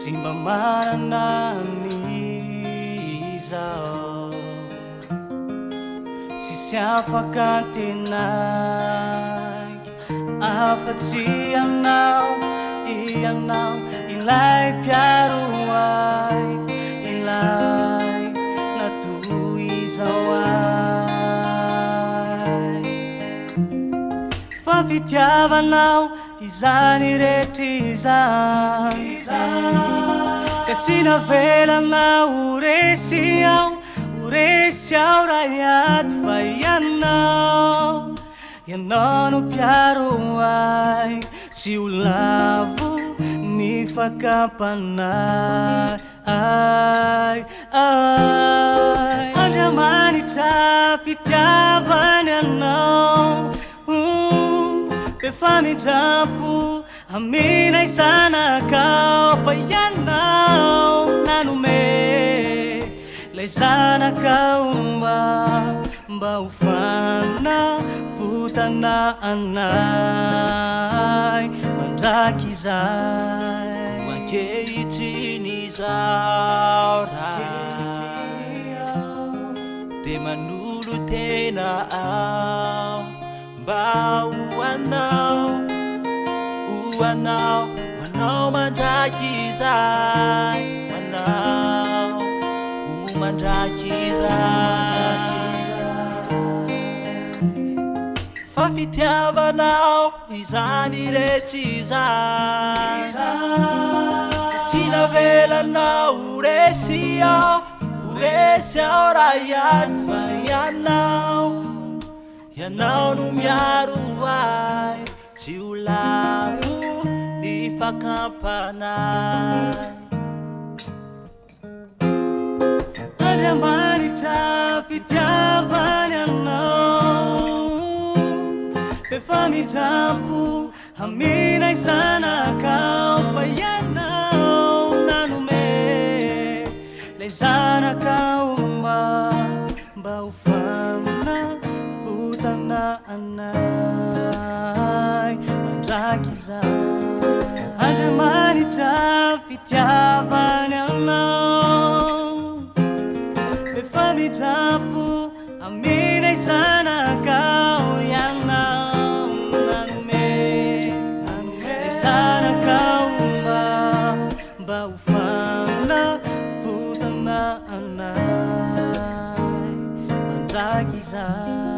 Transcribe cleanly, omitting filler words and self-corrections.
Simba mananizao Tsisy afaka antenaky afa-tsy ianao ilay mpiaro ay ilay natohizao ay fa fitiavanao izany rehetra izany ka tsy navelanao uresy ao raha iaty fa ianao no mpiaro ay tsy ho lavo ny fakapanay Andriamanitra fitiavany anao Befa mindrampo aminay zanakao fa ianao nanome lay zanakao mba ho fanavotana anay mandraky izay Ankehitriny zao raha de manolo tena ao mba hoanao mandraky izay mandraky izay fa fitiavanao izany rehetra izay tsy navelanao uresy ao raha iaty fa ianao no miaro ay tsy ho lavo ny fakampanay Andriamanitra fitiavany anao Befa mindrampo aminay zanakao fa ianao nanome lay zanakao mba ho fanavotana anay mandraky izay Andriamanitra fitiavany anao Befa mindrampo aminay zanakao ianao nanome lay zanakao mba ho fanavotana anay mandraky izay